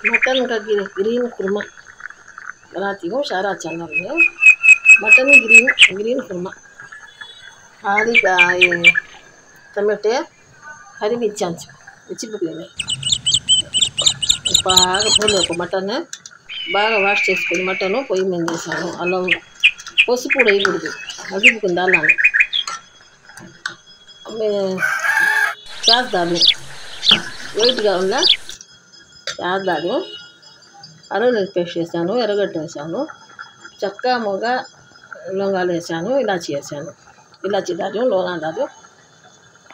Mutton का green खुरमा बनाती हूँ सारा चैनल में। मटन ग्रीन खुरमा खाली ये टमाटे हरी मिर्ची बुक्किंग బాగా పోలేకు మటన్ బాగా వాష్ చేసుకొని మటన్ పొయ్యి మీద వేసాను. అల్లం పసుపు కూడా వేయకూడదు, అడుగుకుంది అల్లాన్ని. ప్యాజ్ దాని వెయిట్గా ఉందా ప్యాజ్ దాని అల్లం పేస్ట్ వేసాను, ఎర్రగడ్డ వేసాను, చెక్క మొగ లవంగాలు వేసాను, ఇలాచి వేసాను. ఇలాచి దాని లవంగా దాని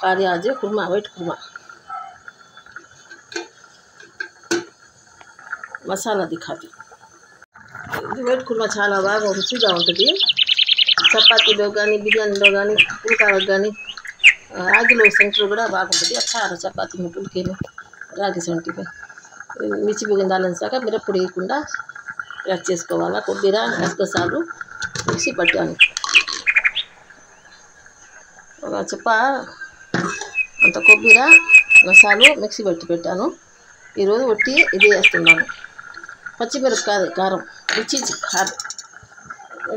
కారియాజు కుర్మా వైట్ కుర్మా మసాలా దిఖాతి. ఇది వైట్ కుర్మా చాలా బాగా రుచిగా ఉంటుంది. చపాతీలో కానీ బిర్యానీలో కానీ పుల్కాలకు కానీ రాగిలో సెంటర్ కూడా బాగుంటుంది. అచ్చారు చపాతీ పుల్కేలు రాగి సెంటర్ మిర్చి దాల్చాక మిరప్పొడి వేయకుండా యాడ్ చేసుకోవాలా. కొబ్బరి గసగసాలు మిక్సీ పట్టాను. ఒక చెప్ప అంత కొబ్బరి గసాలు మిక్సీ పట్టి పెట్టాను. ఈరోజు ఒట్టి ఇది వేస్తున్నాను. పచ్చిమిరపకాయ కారం రుచి కారం.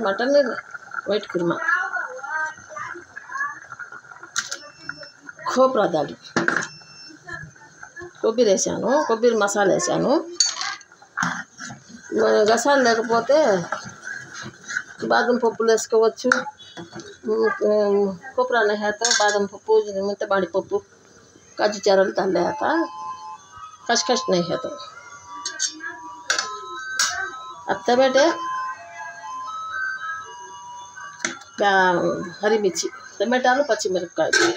మటన్ వైట్ కుర్మా కోప్రా దాడి కొబ్బరి వేసాను, కొబ్బరి మసాలా వేసాను. గసాలు లేకపోతే బాదం పప్పులు వేసుకోవచ్చు. कोपरा नहीं है तो बादाम पप्पू मुंतबाड़ी पप्पू काजू चावल डाल आता. खसखस नहीं है तो अब टमाटे हरी मिर्ची टमाटाలు పచ్చిమిరపకాయలు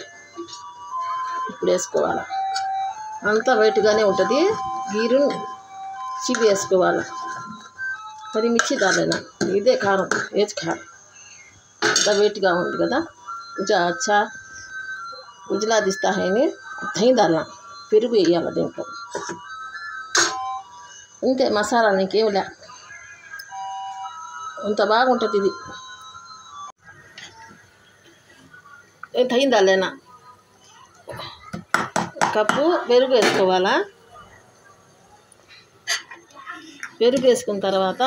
ఇప్పుడు వేసుకోవాలి. అంతా వైట్గానే ఉంటుంది. గీరు చివి వేసుకోవాలి. हरी मिर्ची डालेना. ఇదే కారం ఏజ్ కారం अंता वेटगा ఉంది కదా. కొంచెం अच्छा उजला दिखता है दही डालना. పెరుగు వేయాలి దీంట్లో. ఇంతే మసాలా నీకేం లే, అంత బాగుంటుంది ఇది. దही डालेना. కప్పు పెరుగు వేసుకోవాలా. పెరుగు వేసుకున్న తర్వాత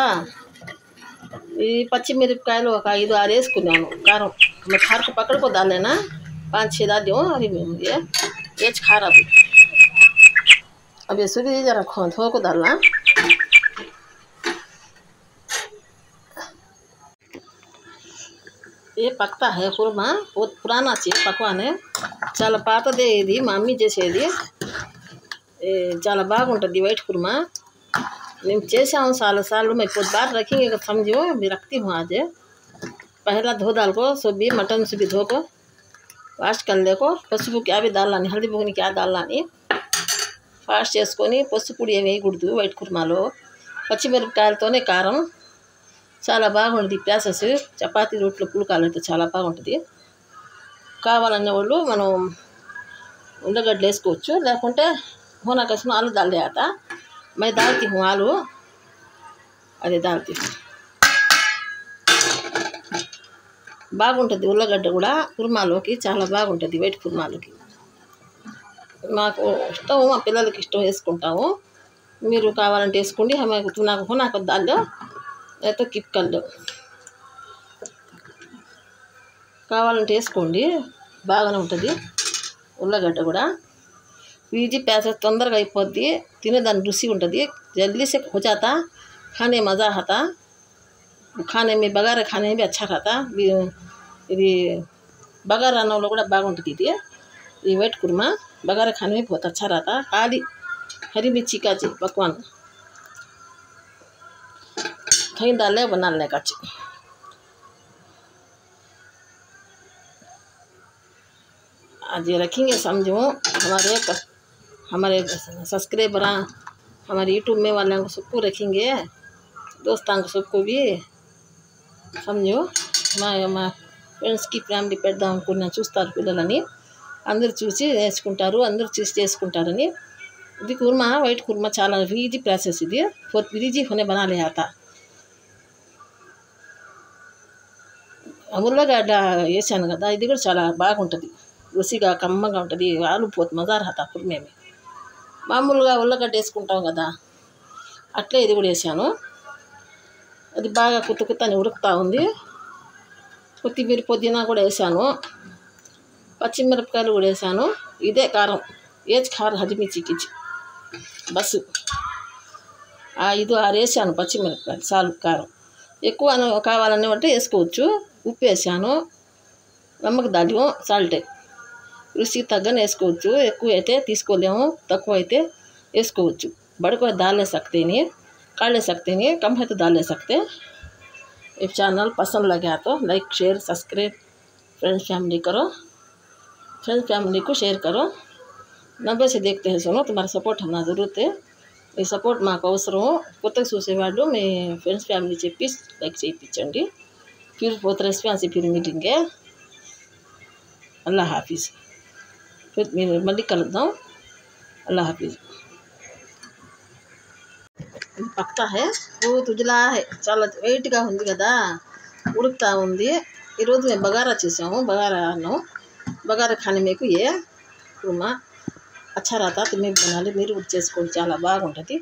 ఈ పచ్చిమిరపకాయలు ఒక 5-6 వేసుకున్నాను. కారం खार को पकड़ को डाल लेना. 5-6 डाल दो. ये खार अब ये सुबह जरा धो को डालना. ये पकता है खुरमा, बहुत पुराना चीज पकवान है. చాలా పాతదే ఇది, మా అమ్మ చేసేది. చాలా బాగుంటుంది వైట్ కుర్మా. మేము చేసాము చాలా సార్లు. मैं बहुत बार रखेंगे अगर समझो मैं रखती हूँ. आज पहला धो दाल को सुबह मटन सुबह धो को वाश कर ले को पసుపు क्या भी डालना नहीं, हल्दी बुगनी क्या डालना नहीं. వాష్ చేసుకొని పసుపు పొడి ఏమి వేయకూడదు వైట్ కుర్మాలో. పచ్చిమిరపకాయలతోనే కారం చాలా బాగుంటుంది. ప్రాసెస్ చపాతీ రోట్లో పుల్కాలంటే చాలా బాగుంటుంది. కావాలన్న వాళ్ళు మనం ఉల్లగడ్డలు వేసుకోవచ్చు, లేకుంటే होना कसम आलू डाल दिया था. मैं डालती हूँ आलू, अरे डालती हूँ. బాగుంటుంది ఉల్లగడ్డ కూడా కుర్మాలోకి, చాలా బాగుంటుంది వైట్ కుర్మాలోకి. మాకు ఇష్టం, మా పిల్లలకి ఇష్టం వేసుకుంటాము. మీరు కావాలంటే వేసుకోండి. నాకు నాకు దాల్లో అయితే కిప్కల్లో కావాలంటే వేసుకోండి, బాగానే ఉంటుంది ఉల్లగడ్డ కూడా. ఈజీ ప్రాసెస్, తొందరగా అయిపోద్ది. తినేదాన్ని రుచి ఉంటుంది. जल्दी से हो जाता, खाने मज़ा आता. खाने में बगारा खाने में भी अच्छा रहता. ఇది बगारा అన్నంలో కూడా బాగుంటుంది ఇది. ఈ వైట్ కుర్మా बगारा खाने में बहुत अच्छा रहता. खाली हरी मिर्ची का पकवान दही डाले बनाने का आज ये रखेंगे. समझो हमारे सब्सक्राइबर हमारे यूट्यूब में वाले को सबको रखेंगे, दोस्तों को सबको भी समझो. మా ఫ్రెండ్స్కి ఫ్యామిలీ పెడదాం అనుకున్నా, చూస్తారు పిల్లలని, అందరు చూసి నేర్చుకుంటారు, అందరూ చూసి చేసుకుంటారని. ఇది కుర్మా వైట్ కుర్మా చాలా ఈజీ ప్రాసెస్. ఇది ఈజీ होने बना ले आता. ఉల్లగడ్డ వేసాను కదా, ఇది కూడా చాలా బాగుంటుంది. రుచిగా కమ్మగా ఉంటుంది. ఆలు పోతు మజా రాతా కుర్మే. మామూలుగా ఉల్లగడ్డ వేసుకుంటాం కదా, అట్లే ఇది కూడా వేసాను. అది బాగా కుత్తని ఉడుకుతూ ఉంది. కొత్తిమీర పుదీనా కూడా వేసాను. పచ్చిమిరపకాయలు కూడా వేసాను. ఇదే కారం, ఏజ్ కారం హరిమిర్చి కిచి బస్సు 5-6 వేసాను పచ్చిమిరపకాయలు. చాలు కారం. ఎక్కువ కావాలని అంటే వేసుకోవచ్చు. ఉప్పు వేసాను. నమ్మక దాల్యం సాల్ట్ రుచికి తగ్గని వేసుకోవచ్చు. ఎక్కువ అయితే తీసుకోలేము, తక్కువ అయితే వేసుకోవచ్చు. बड़े को दाल ले सकते नहीं, काट ले सकते नहीं, कम है तो दाल ले सकते। ये चैनल पसंद लगे तो like share subscribe friends family करो, फ्रेंड्स फैमिली को शेयर करो। 90 से देखते हैं सुनो, तुम्हारा सपोर्ट हमारा ज़रूरत है. ఈ సపోర్ట్ మాకు అవసరం. కొత్తగా చూసేవాళ్ళు మీ ఫ్రెండ్స్ ఫ్యామిలీ చెప్పి లైక్ చేయించండి. फिर बहुत रेसिपी से फिर मिलेंगे. अल्लाह हाफिज़. फिर मళ్ళీ కలుద్దాం. अल्लाह हाफिज़. పక్కా హే ఉజలా హే, చాలా వెయిట్గా ఉంది కదా, ఉడుకుతా ఉంది. ఈరోజు మేము బగారా చేసాము. బగారా అన్నం, బగారా ఖానే మీకు ఏ కుర్మా అచ్చా రాతా మీరు తినాలి. మీరు కూడా చేసుకోండి, చాలా బాగుంటుంది.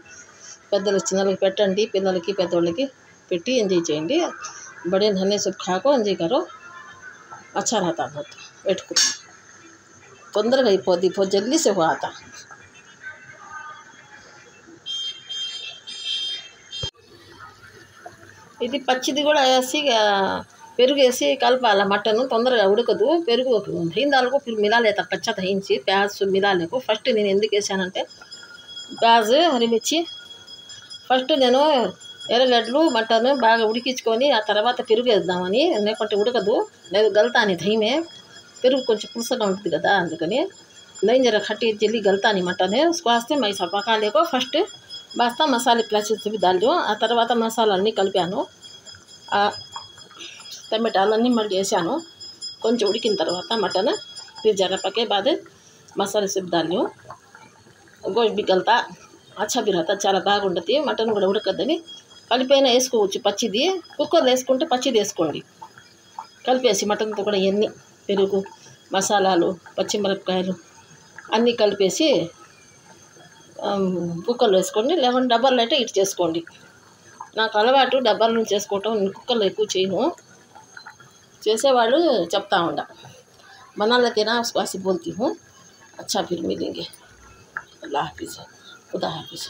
పెద్దలకు చిన్నలకు పెట్టండి, పిల్లలకి పెద్దోళ్ళకి పెట్టి ఎంజాయ్ చేయండి. బడే ధన్య सब खाको ఎంజాయ్ करो. अच्छा रहता बहुत. పెట్టుకుని తొందరగా అయిపోద్ది, జల్దీ से हो आता. ఇది పచ్చిది కూడా వేసి పెరుగు వేసి కలపాల. మటన్ తొందరగా ఉడకదు. పెరుగు హిందాలకు फिर मिला लेता कच्चा दही प्याज मिला लेको. ఫస్ట్ నేను ఎందుకు వేసానంటే ప్యాజ్ హరిమిర్చి ఫస్ట్ నేను ఎర్రగడ్డలు మటన్ బాగా ఉడికించుకొని ఆ తర్వాత పెరుగు వేద్దామని. లేకుంటే ఉడకదు, లేదు గల్తాని దహిమే. పెరుగు కొంచెం పులుసగా ఉంటుంది కదా, అందుకని नहीं जरा खट्टी जल्दी गलता नहीं मटन है. उसको वास्ते मैं सब पका लेको फस्ट बास्ता मसाले प्लस भी डाल दो. आ तरह मसाला अన్నీ కలిపాను. टमाटालన్నీ మళ్ళీ వేసాను. కొంచెం ఉడికిన తర్వాత మటన్ फिर जरा पके बाद मसाले सब डाल दूँ. गोश्त भी गलता अच्छा भी रहता, చాలా బాగుంటుంది. మటన్ కూడా ఉడకద్దని కలిపైనా వేసుకోవచ్చు. పచ్చిది కుక్కర్లో వేసుకుంటే పచ్చిది వేసుకోండి. కలిపేసి మటన్తో కూడా ఎన్ని పెరుగు మసాలాలు పచ్చిమిరపకాయలు అన్నీ కలిపేసి కుక్కర్లో వేసుకోండి. లేకుంటే డబ్బాలో అయితే ఇటు చేసుకోండి. నాకు అలవాటు డబ్బాలను చేసుకోవటం, కుక్కర్లో ఎక్కువ చేయను. చేసేవాళ్ళు చెప్తా ఉండ. बनाना ना उसको ऐसे बोलती हूँ. अच्छा फिर मिलेंगे. अल्लाह हाफिज़. खुदा हाफिज़.